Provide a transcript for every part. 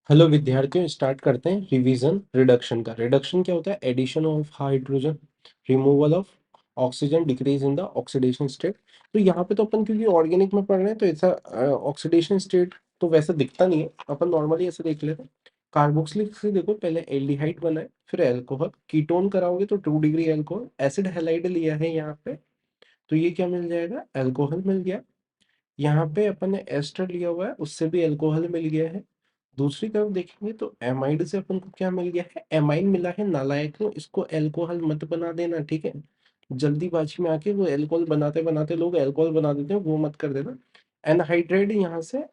Hello विद्यार्थियों, start करते हैं रिवीजन रिडक्शन का। रिडक्शन क्या होता है? Addition of hydrogen, removal of oxygen, decrease in the oxidation state. तो यहाँ पे तो अपन क्योंकि ऑर्गेनिक में पढ़ रहे हैं तो ऐसा ऑक्सीडेशन स्टेट तो वैसा दिखता नहीं है। अपन नॉर्मली ऐसे देख लेते हैं। कार्बोक्सिलिक से देखो, पहले एल्डिहाइड बना है, फिर एल्कोहल, कीटोन कराओगे तो 2 डिग्री एल्कोहल, एसिड हैलाइड लिया है यहाँ पे, तो ये क्या मिल जाएगा? एल्कोहल मिल गया। यहाँ पे अपन ने एस्टर लिया हुआ है, उससे भी अल्कोहल मिल गया है। दूसरी तरफ देखेंगे तो एमाइड से अपन को क्या मिल गया है? एमाइन मिला है। नालायक हो, इसको अल्कोहल मत बना देना, ठीक है? जल्दीबाजी में आके वो अल्कोहल बनाते बनाते लोग अल्कोहल बना देते हैं, वो मत कर देना। एनहाइड्राइड यहाँ से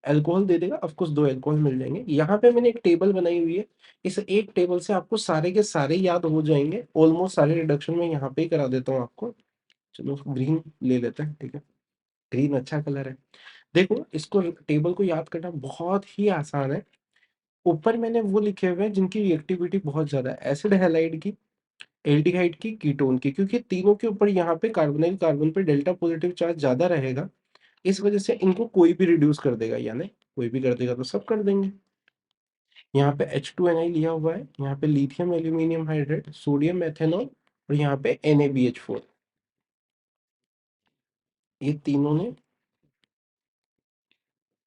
अल्कोहल दे देगा, ऑफ कोर्स 2 अल्कोहल मिल जाएंगे। यहाँ पे मैंने एक टेबल बनाई हुई है, इस एक टेबल से आपको सारे के सारे याद हो जाएंगे। ऑलमोस्ट सारे रिडक्शन में यहाँ पे ही करा देता हूँ आपको। चलो ग्रीन ले लेते हैं, ठीक है? ग्रीन अच्छा कलर है। देखो, इसको टेबल को याद करना बहुत ही आसान है। ऊपर मैंने वो लिखे हुए हैं जिनकी रिएक्टिविटी बहुत ज्यादा है, एसिड हैलाइड की, एल्डिहाइड की, कीटोन की, क्योंकि तीनों के ऊपर यहाँ पे कार्बोनाइल कार्बन पे डेल्टा पॉजिटिव चार्ज ज्यादा रहेगा। इस वजह से इनको कोई भी रिड्यूस कर देगा, यानी कोई भी कर देगा तो सब कर देंगे। यहाँ पे H2Ni लिया हुआ है, यहाँ पे lithium aluminium hydrate, sodium ethanol, और यहाँ पे NaBH4। ये तीनों ने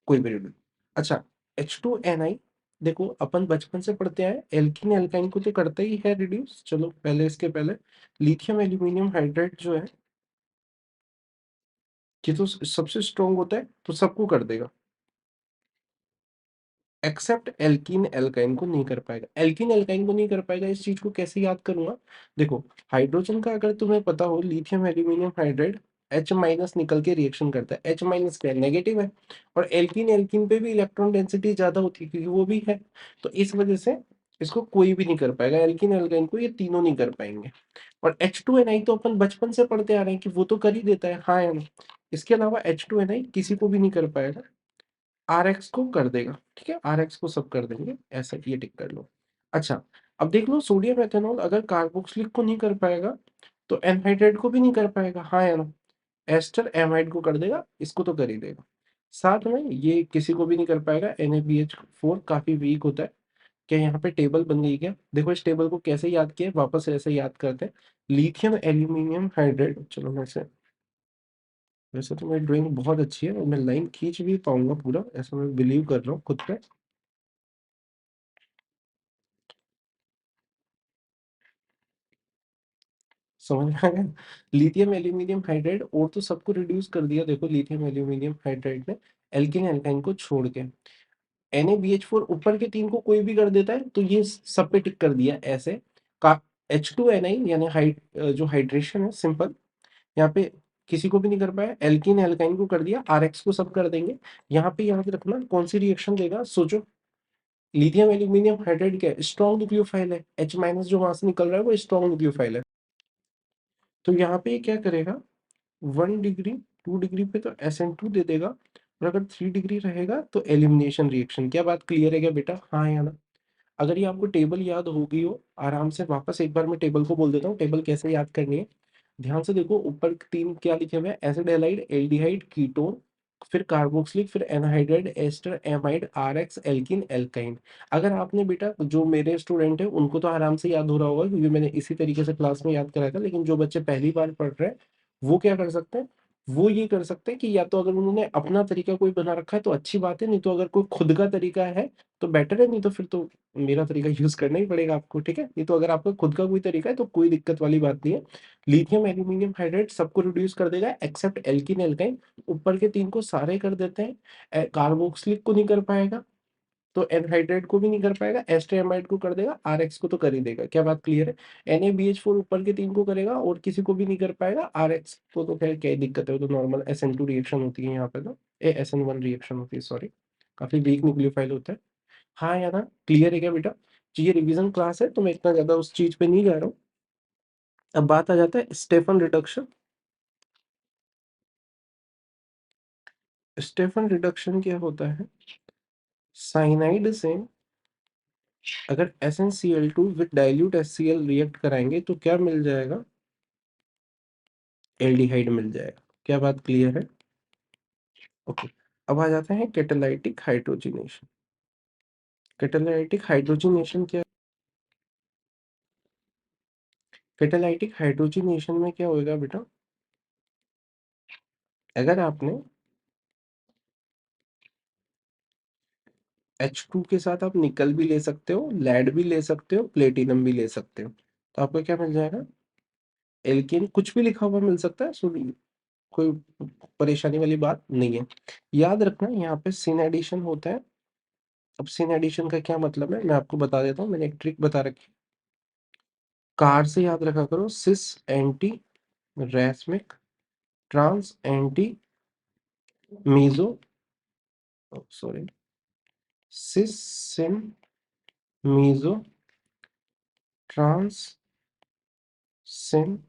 कोई भी रिड्यूस। अच्छा, H2Ni, देखो अपन बचपन से पढ़ते आए, एल्कीन एल्काइन को तो करता ही है रिड्यूस। चलो पहले इसके पहले लिथियम एल्यूमिनियम हाइड्रेट जो है, ये तो सबसे स्ट्रॉन्ग होता है तो सबको कर देगा, एक्सेप्ट एल्कीन एल्काइन को नहीं कर पाएगा। एल्कीन एल्काइन को नहीं कर पाएगा, इस चीज को कैसे याद करूंगा? देखो, हाइड्रोजन का अगर तुम्हें पता हो, lithium aluminium hydride H minus निकल के रिएक्शन करता है। H माइनस क्या है? नेगेटिव है। और एल्कीन एल्कीन पे भी इलेक्ट्रॉन डेंसिटी ज्यादा होती है क्योंकि वो भी है। तो इस वजह से इसको कोई भी नहीं कर पाएगा, एल्कीन एल्काइन को ये तीनों नहीं कर पाएंगे। और H2Ni तो अपन बचपन से पढ़ते आ रहे हैं कि वो तो कर ही देता है, हाँ या ना? इसके अलावा H2Ni किसी को भी नहीं कर पाएगा, RX को कर देगा, ठीक है? RX को सब कर देंगे, ऐसा ये टिक कर लो। अच्छा, अब देख लो, सोडियम एथेनॉल अगर कार्बोक्सिलिक को नहीं कर पाएगा तो एनहाइड्राइड को भी नहीं कर पाएगा, हाँ या ना? एस्टर एमाइड को कर देगा, इसको तो कर ही देगा। साथ में ये किसी को भी नहीं कर पाएगा, NaBH4 काफी वीक होता है। क्या यहाँ पे टेबल बन गई क्या? देखो, इस टेबल को कैसे याद किया है, वापस से ऐसे याद करते हैं। लिथियम एल्यूमिनियम हाइड्रेट, चलो मैं से, वैसे तो मेरी ड्राइंग बहुत अच्छी है और मैं लाइन खींच भी पाऊंगा पूरा, ऐसा मैं बिलीव कर रहा हूँ खुद पे। समझ में आ गया? लिथियम एल्यूमिनियम हाइड्राइड और तो सबको रिड्यूस कर दिया, देखो लिथियम एल्यूमिनियम हाइड्राइड ने, एल्किन एल्काइन को छोड़ के। NaBH4 ऊपर के तीन को कोई भी कर देता है तो ये सब पे टिक कर दिया ऐसे। का H2Ni यानी जो हाइड्रेशन है सिंपल, यहाँ पे किसी को भी नहीं कर पाया, एल्किन एल्काइन को कर दिया, RX को सब कर देंगे। यहाँ पे याद रखना कौन सी रिएक्शन देगा, सोचो। लिथियम एल्यूमिनियम हाइड्राइड क्या है? स्ट्रॉन्ग न्यूक्लियोफाइल है, H माइनस जो वहां से निकल रहा है वो स्ट्रॉन्ग न्यूक्लियोफाइल है। तो यहाँ पे ये क्या करेगा? 1 डिग्री, 2 डिग्री पे तो SN2 दे देगा, और अगर 3 डिग्री रहेगा तो एलिमिनेशन रिएक्शन। क्या बात क्लियर है क्या बेटा, हाँ या ना? अगर ये आपको टेबल याद होगी हो आराम से, वापस एक बार मैं टेबल को बोल देता हूँ, टेबल कैसे याद करनी है। ध्यान से देखो, ऊपर तीन क्या लिखे हुए हैं? एसिड हैलाइड, एल्डिहाइड, कीटोन, फिर कार्बोक्सिलिक, फिर anhydride, ester, amide, RX, alkene, alkyne. अगर आपने बेटा, जो मेरे स्टूडेंट है उनको तो आराम से याद हो रहा होगा क्योंकि मैंने इसी तरीके से क्लास में याद कराया था, लेकिन जो बच्चे पहली बार पढ़ रहे हैं वो क्या कर सकते हैं? वो ये कर सकते हैं कि या तो अगर उन्होंने अपना तरीका कोई बना रखा है तो अच्छी बात है, नहीं तो अगर कोई खुद का तरीका है तो बेटर है, नहीं तो फिर तो मेरा तरीका यूज करना ही पड़ेगा आपको, ठीक है? नहीं तो अगर आपका खुद का कोई तरीका है तो कोई दिक्कत वाली बात नहीं है। लिथियम एल्यूमिनियम हाइड्रेट सबको रिड्यूस कर देगा एक्सेप्ट एल्किन एल्काइन। ऊपर के तीन को सारे कर देते हैं, कार्बोक्सिलिक को नहीं कर पाएगा तो एनहाइड्रेट को भी नहीं कर पाएगा, एस्टेरामाइड को कर देगा, RX को तो कर ही देगा। क्या बात क्लियर है? NaBH4 ऊपर के तीन को करेगा और किसी को भी नहीं कर पाएगा, RX को तो खैर क्या ही दिक्कत है, वो तो नॉर्मल SN2 रिएक्शन होती है यहाँ पे, तो SN1 रिएक्शन होती है, सॉरी। काफी वीक न्यूक्लियोफाइल होता है। हाँ या ना? क्लियर है क्या बेटा? जी, ये रिवीजन क्लास है तो मैं इतना ज्यादा उस चीज पे नहीं जा रहा हूँ। अब बात आ जाता है स्टेफन रिडक्शन। स्टेफन रिडक्शन क्या होता है? साइनाइड से अगर SnCl2 with dilute HCl react कराएंगे तो क्या मिल जाएगा? एल्डिहाइड मिल जाएगा। क्या बात क्लियर है? ओके। अब आ जाते हैं कैटालाइटिक हाइड्रोजनेशन। कैटालाइटिक हाइड्रोजनेशन क्या, कैटालाइटिक हाइड्रोजनेशन में क्या होएगा बेटा, अगर आपने H2 के साथ आप निकल भी ले सकते हो, लेड भी ले सकते हो, प्लेटिनम भी ले सकते हो, तो आपको क्या मिल जाएगा, एल्केन। कुछ भी लिखा हुआ मिल सकता है, सुन, कोई परेशानी वाली बात नहीं है। याद रखना यहाँ पे सिन एडिशन होता है। अब सिन एडिशन का क्या मतलब है मैं आपको बता देता हूँ, मैंने एक ट्रिक बता रखी। कार से याद रखा करो, cis anti racemic trans anti meso, sorry, cis syn meso trans syn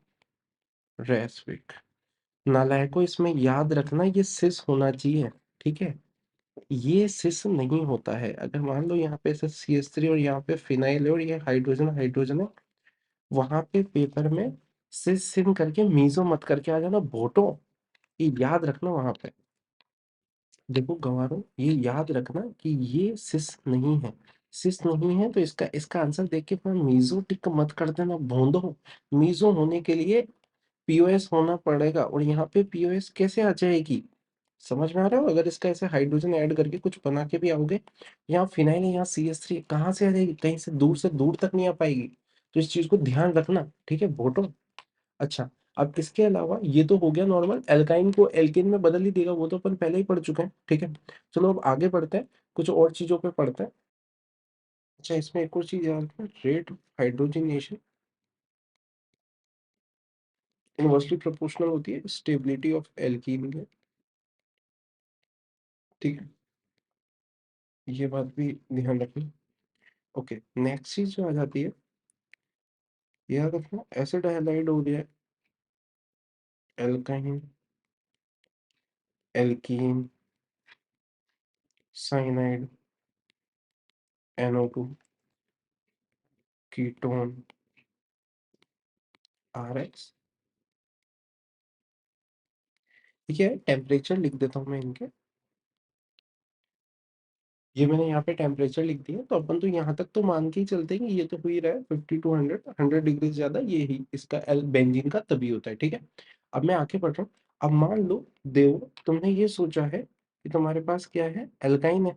racemic. नालायको इसमें याद रखना ये सिस होना चाहिए, ठीक है, ये सिस नहीं होता है। अगर मान लो यहाँ पे ऐसे CH3 और यहाँ पे फिनाइल है और ये हाइड्रोजन हाइड्रोजन है, वहां पे पेपर में सिस सिन करके मीजो मत करके आ जाना भोटो, ये याद रखना वहां पे। देखो गंवारों, ये याद रखना कि ये सिस नहीं है, सिस नहीं है तो इसका इसका आंसर देख के अपना मीजो टिक मत कर देना भोंदो। मीजो होने के लिए पीओएस होना पड़ेगा, और यहाँ पे पीओएस कैसे आ जाएगी, समझ में आ रहा हो, अगर इसका ऐसे हाइड्रोजन ऐड करके कुछ बना के भी आओगे, यहाँ फिनाइल है, यहाँ CH3 कहाँ से आ जाएगी, कहीं से दूर तक नहीं आ पाएगी। तो इस चीज को ध्यान रखना, ठीक है बोटो। अच्छा, अब इसके अलावा ये तो हो गया नॉर्मल, एल्काइन को एल्केन में बदल ही देगा, वो तो अपन पहले ही पढ़ चुके हैं, ठीक है। चलो अब आगे बढ़ते हैं, कुछ और चीजों पे पढ़ते हैं। अच्छा, इसमें एक और चीज याद रखना, रेट हाइड्रोजनेशन इनवर्सली प्रोपोर्शनल होती है स्टेबिलिटी ऑफ एल्कीन के, ठीक है, ये बात भी ध्यान रखना। ओके, नेक्स्ट चीज जो आ जाती है, याद रखना, एसिड हैलाइड हो गया, alkyne, alkene, cyanide, NO2, ketone, RH। ठीक है, टेम्परेचर लिख देता हूँ मैं इनके, ये मैंने यहाँ पे टेम्परेचर लिख दिया, तो अपन तो यहाँ तक तो मान के ही चलते हैं कि ये तो हो ही रहा है 50 to 100, 100 डिग्री से ज्यादा ये ही इसका एल बेंजीन का तभी होता है, ठीक है। अब मैं आगे बढ़ रहा हूँ। अब मान लो देव, तुमने ये सोचा है कि तुम्हारे पास क्या है, एल्काइन है,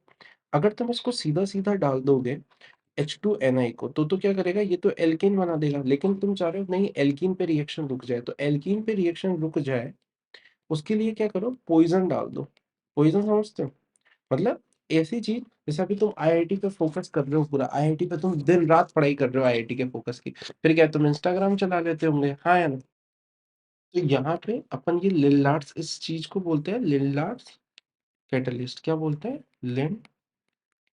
अगर तुम इसको सीधा सीधा डाल दोगे H2Ni को, तो क्या करेगा, ये तो एल्कीन बना देगा, लेकिन तुम चाह रहे हो नहीं एल्कीन पे रिएक्शन रुक जाए, तो एल्कीन पे रिएक्शन रुक जाए उसके लिए क्या करो, पॉइजन डाल दो। पॉइजन समझते हो, मतलब ऐसी चीज, जैसे अभी तुम IIT पे फोकस कर रहे हो, पूरा IIT पे तुम दिन रात पढ़ाई कर रहे हो IIT के फोकस की, फिर क्या तुम इंस्टाग्राम चला लेते होंगे, हाँ या ना। तो यहाँ पे अपन ये लिल्लार्ड्स इस चीज को बोलते हैं, लिल्लार्ड्स कैटलिस्ट, क्या बोलते हैं, लिन,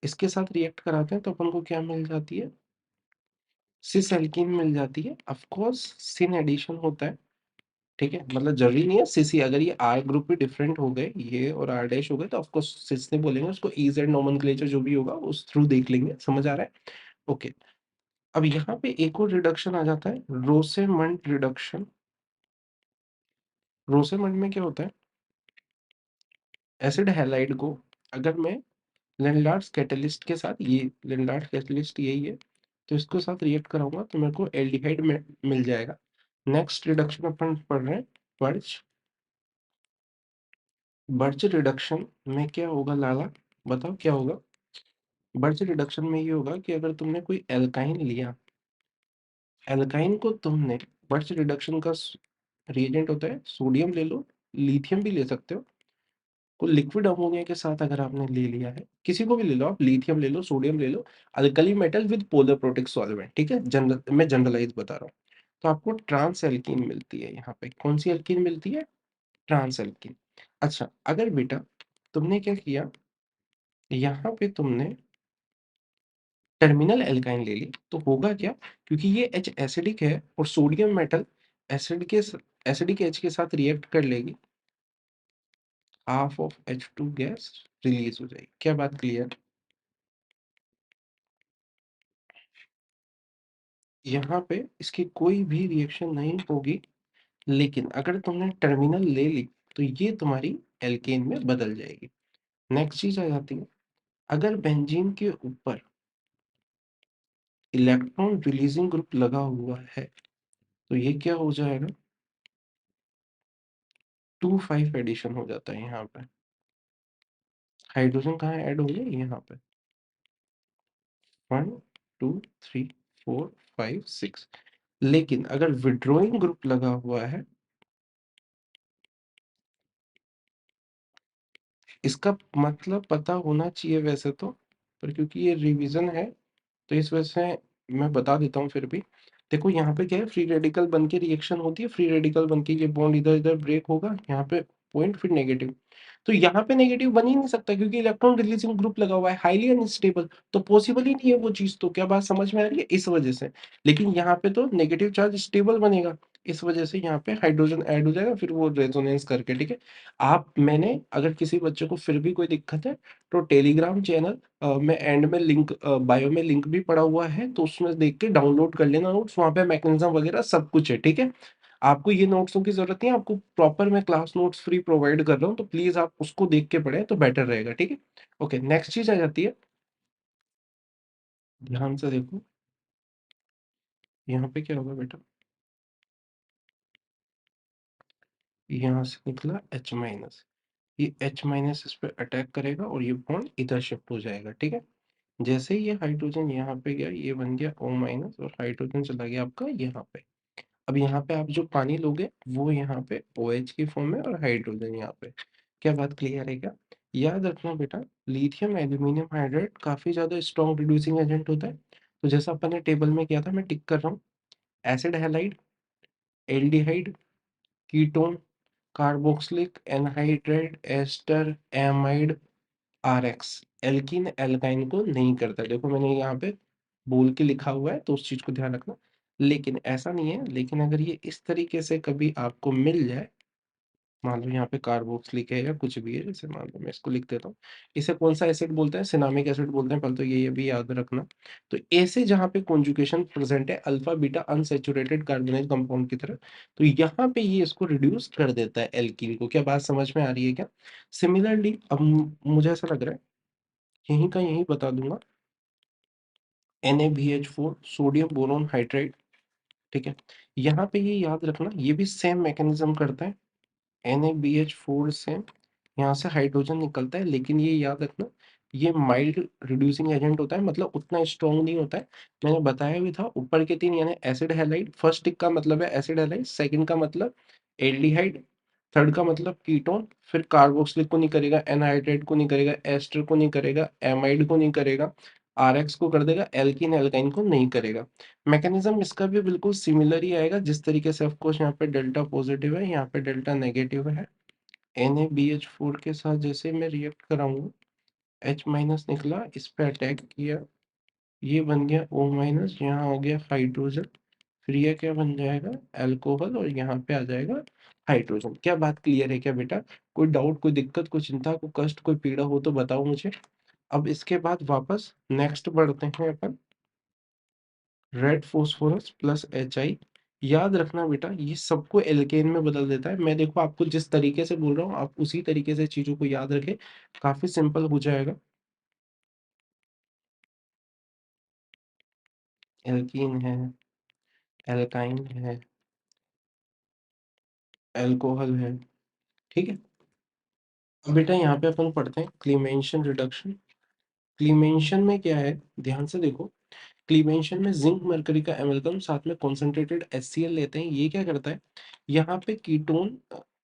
इसके साथ रिएक्ट कराते हैं तो अपन को क्या मिल जाती है, सिस एल्कीन मिल जाती है। ऑफ कोर्स सिन एडिशन होता है, ठीक है, मतलब जरूरी नहीं है सिस ही, अगर ये R ग्रुप भी डिफरेंट हो गए, ये और R डैश हो गए, तो ऑफ कोर्स सिस नहीं बोलेंगे उसको, EZ नोमेनक्लेचर जो भी होगा उस थ्रू देख लेंगे, समझ आ रहा है। ओके, अब यहाँ पे एक और रिडक्शन आ जाता है, रोसेमंड रिडक्शन। रोसेमंड में क्या होता है, एसिड हैलाइड को अगर मैं लिनलार्ड्स कैटलिस्ट के साथ, ये लिनलार्ड्स कैटलिस्ट यही है, तो इसको साथ रिएक्ट कराऊंगा तो मेरे को एल्डिहाइड में मिल जाएगा। नेक्स्ट रिडक्शन अपन पढ़ रहे हैं, बर्च। बर्च रिडक्शन में क्या होगा लाला, बताओ क्या होगा। बर्च रिडक्शन में ये होगा कि अगर तुमने कोई एल्काइन लिया, एल्काइन को तुमने, बर्च रिडक्शन का रिएजेंट होता है, सोडियम ले लो, लिथियम भी ले सकते हो, को लिक्विड अमोनिया के साथ अगर आपने ले लिया है, किसी को भी ले लो आप, लिथियम ले लो, सोडियम ले लो, alkali metal with polar protic solvent, ठीक है, जनरल मैं जनरलाइज बता रहा हूँ, तो आपको ट्रांस एल्कीन मिलती है। यहाँ पे कौन सी एल्कीन मिलती है, ट्रांस एल्कीन। अच्छा, अगर बेटा तुमने क्या किया, यहाँ पे तुमने टर्मिनल एल्काइन ले ली, तो होगा क्या, क्योंकि ये H एसिडिक है और सोडियम मेटल एसिड के एसिडिक H के साथ रिएक्ट कर लेगी, half of H2 gas release हो जाएगी। क्या बात क्लियर, यहाँ पे इसकी कोई भी रिएक्शन नहीं होगी, लेकिन अगर तुमने टर्मिनल ले ली तो ये तुम्हारी एल्केन में बदल जाएगी। नेक्स्ट चीज आ जाती है, अगर बेंजीन के ऊपर इलेक्ट्रॉन रिलीजिंग ग्रुप लगा हुआ है, तो ये क्या हो जाएगा, 2,5 एडिशन हो जाता है यहाँ पे। हाइड्रोजन कहाँ ऐड होंगे, यहाँ पे 1 2 3 4 5 6। लेकिन अगर विड्रॉइंग ग्रुप लगा हुआ है, इसका मतलब पता होना चाहिए वैसे तो, पर क्योंकि ये रिवीजन है तो इस वजह से मैं बता देता हूँ फिर भी। देखो यहाँ पे क्या है, फ्री रेडिकल बन के रिएक्शन होती है, फ्री रेडिकल बन के ये बॉन्ड इधर इधर ब्रेक होगा, यहाँ पे पॉइंट फिर नेगेटिव। तो यहाँ पे नेगेटिव बन ही नहीं सकता क्योंकि इलेक्ट्रॉन रिलीजिंग ग्रुप लगा हुआ है, हाईली अनस्टेबल, तो पॉसिबल ही नहीं है वो चीज। तो क्या बात समझ में आ रही है, इस वजह से। लेकिन यहाँ पे तो नेगेटिव चार्ज स्टेबल बनेगा, इस वजह से यहाँ पे हाइड्रोजन ऐड हो जाएगा, फिर वो रेजोनेंस करके, ठीक है। आप मैंने अगर किसी बच्चे को फिर भी कोई दिक्कत है तो टेलीग्राम चैनल में एंड में लिंक, बायो में लिंक भी पड़ा हुआ है, तो उसमें देख के डाउनलोड कर लेना नोट्स, वहाँ पे मैकेनिज्म वगैरह सब कुछ है, ठीक है। आपको ये नोट्सों की जरूरत नहीं है, आपको प्रॉपर मैं क्लास नोट्स फ्री प्रोवाइड कर रहा हूँ, तो प्लीज आप उसको देख के पढ़ें तो बेटर रहेगा, ठीक है। ओके, नेक्स्ट चीज आ जाती है, ध्यान से देखो, यहाँ पे क्या होगा बेटा, यहाँ से निकला H-, ये H- इस पे अटैक करेगा और ये बॉन्ड इधर शिफ्ट हो जाएगा, ठीक है। जैसे ही ये हाइड्रोजन यहाँ पे गया, ये बन गया O- और हाइड्रोजन चला गया आपका यहाँ पे। अब यहाँ पे आप जो पानी लोगे वो यहाँ पे OH की फॉर्म में और हाइड्रोजन यहाँ पे। क्या बात क्लियर है क्या? याद रखना बेटा, लिथियम एल्यूमिनियम हाइड्राइड काफी ज्यादा स्ट्रॉन्ग रिड्यूसिंग एजेंट होता है। तो जैसा अपन ने टेबल में किया था, मैं टिक कर रहा हूँ, acid halide, aldehyde, ketone, carboxylic anhydride, ester, amide, RX, alkene alkyne को नहीं करता। देखो मैंने यहाँ पे बोल के लिखा हुआ है, तो उस चीज को ध्यान रखना। लेकिन ऐसा नहीं है, लेकिन अगर ये इस तरीके से कभी आपको मिल जाए, मान लो यहाँ पे कार्बोक्सिलिक है या कुछ भी है, जैसे मान लो मैं इसको लिख देता हूँ, इसे कौन सा एसिड बोलते हैं, सिनामिक एसिड बोलते हैं, पहले तो ये भी याद रखना। तो ऐसे जहाँ पे कॉन्जुगेशन प्रेजेंट है alpha beta unsaturated carbonyl compound की तरह, तो यहाँ पे ये इसको रिड्यूस कर देता है एल्कीन को। क्या बात समझ में आ रही है क्या? सिमिलरली अब मुझे ऐसा लग रहा है यहीं का यहीं बता दूंगा, NaBH4 सोडियम बोरोन हाइड्राइड, ठीक है। यहाँ पे ये याद रखना, ये भी सेम मैकेनिज्म करता है, NaBH4 से यहाँ से हाइड्रोजन निकलता है, लेकिन ये याद रखना ये माइल्ड रिड्यूसिंग एजेंट होता है, मतलब उतना स्ट्रॉन्ग नहीं होता है। मैंने बताया भी था, ऊपर के तीन यानी एसिड हैलाइड, फर्स्ट टिक का मतलब है एसिड हैलाइड, सेकंड का मतलब एल्डिहाइड, थर्ड का मतलब कीटोन, फिर कार्बोक्सिलिक को नहीं करेगा, एनहाइड्राइड को नहीं करेगा, एस्टर को नहीं करेगा, एमाइड को नहीं करेगा, RX को कर देगा, एल्कीन एल्काइन को नहीं करेगा। मैकेनिज्म इसका भी बिल्कुल सिमिलर ही आएगा, जिस तरीके से ऑफकोर्स यहाँ पे डेल्टा पॉजिटिव है, यहाँ पे डेल्टा नेगेटिव है। NaBH4 के साथ जैसे मैं रिएक्ट कराऊंगा, H- निकला, इस पे अटैक किया, ये बन गया O-, यहाँ आ गया हाइड्रोजन, फिर ये क्या बन जाएगा, अल्कोहल, और यहाँ पे आ जाएगा हाइड्रोजन। क्या बात क्लियर है क्या बेटा? कोई डाउट, कोई दिक्कत, कोई चिंता, कोई कष्ट, कोई पीड़ा हो तो बताओ मुझे। अब इसके बाद वापस नेक्स्ट बढ़ते हैं अपन, रेड फोस्फोरस प्लस HI। याद रखना बेटा, ये सबको एल्केन में बदल देता है। मैं देखो आपको जिस तरीके से बोल रहा हूँ, आप उसी तरीके से चीजों को याद रखें, काफी सिंपल हो जाएगा। एल्कीन है, एल्काइन है, एल्कोहल है, ठीक है। अब बेटा यहाँ पे अपन पढ़ते हैं क्लीमेंशन रिडक्शन। क्लीमेंशन में क्या है, ध्यान से देखो, क्लीवेंशन में जिंक मरकरी का एमाल्गम साथ में कॉन्सेंट्रेटेड HCl लेते हैं। ये क्या करता है, यहाँ पे कीटोन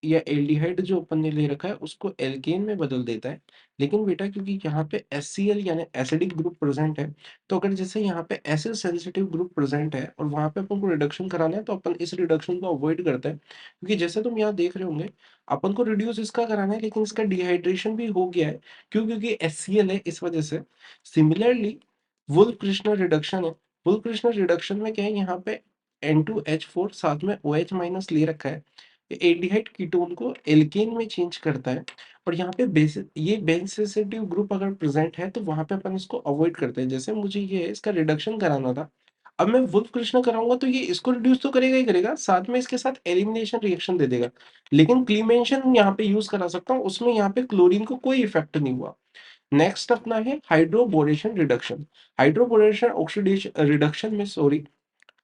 या एल्डिहाइड जो अपन ने ले रखा है उसको एल्केन में बदल देता है। लेकिन बेटा क्योंकि यहाँ पे HCl यानी एसिडिक ग्रुप प्रेजेंट है, तो अगर जैसे यहाँ पे एसिड सेंसिटिव ग्रुप प्रेजेंट है और वहां पे अपन को रिडक्शन कराना है, तो अपन इस रिडक्शन को अवॉइड करते हैं, क्योंकि जैसे तुम यहाँ देख रहे होंगे, अपन को रिड्यूस इसका कराना है लेकिन इसका डिहाइड्रेशन भी हो गया है। क्यों? क्योंकि HCl है, इस वजह से। सिमिलरली वुल कृष्णा रिडक्शन है, वुल कृष्णा रिडक्शन में क्या है, यहाँ पे N2H4 साथ में OH- ले रखा है, एल्डिहाइड कीटोन को एल्केन में चेंज करता है। और यहाँ पे बेस, ये बेंज सेंसिटिव ग्रुप अगर प्रेजेंट है तो वहां पे अपन इसको अवॉइड करते हैं। जैसे मुझे ये है, इसका रिडक्शन कराना था, अब मैं वुल्फ कृष्णा कराऊंगा तो ये इसको रिड्यूस तो करेगा ही करेगा, साथ में इसके साथ एलिमिनेशन रिएक्शन दे देगा। लेकिन क्लीमेंशन यहाँ पे यूज करा सकता हूँ, उसमें यहाँ पे क्लोरीन को कोई इफेक्ट नहीं हुआ। नेक्स्ट अपना है hydroboration reduction. Hydroboration oxidation reduction में सॉरी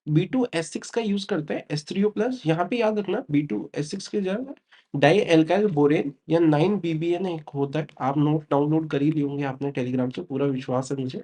B2S6 का यूज करते हैं H3O+। यहाँ पे याद रखना B2S6 के जगह डाई एल्काइल बोरेन या 9BBN एक होता है। आप नोट डाउनलोड कर ही लिए होंगे आपने टेलीग्राम से, पूरा विश्वास है मुझे।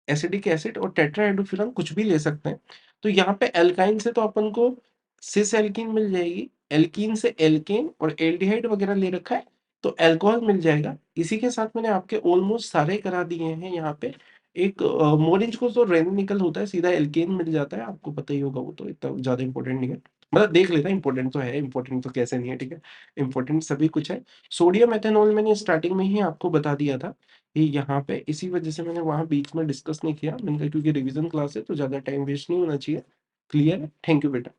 एसिडिक एसिड और टेट्राहाइड्रोफुरान कुछ भी ले सकते हैं। तो यहाँ पे एल्काइन से तो अपन को सिस एल्कीन मिल जाएगी, एल्कीन से एल्केन और एल्डिहाइड वगैरह ले रखा है तो अल्कोहल मिल जाएगा। इसी के साथ मैंने आपके ऑलमोस्ट सारे करा दिए हैं यहाँ पे। एक मोरिंज को तो रेन निकल होता है, सीधा एल्केन मिल जाता है, आपको पता ही होगा, वो तो इतना ज्यादा इंपॉर्टेंट नहीं है। मतलब देख लेना, इंपॉर्टेंट तो है, इंपॉर्टेंट तो कैसे नहीं है, ठीक है, इंपॉर्टेंट सभी कुछ है। सोडियम एथेनॉल मैंने स्टार्टिंग में ही आपको बता दिया था ये यहाँ पे, इसी वजह से मैंने वहां बीच में डिस्कस नहीं किया, मैंने कहा क्योंकि रिवीजन क्लास है तो ज्यादा टाइम वेस्ट नहीं होना चाहिए। क्लियर है? थैंक यू बेटा।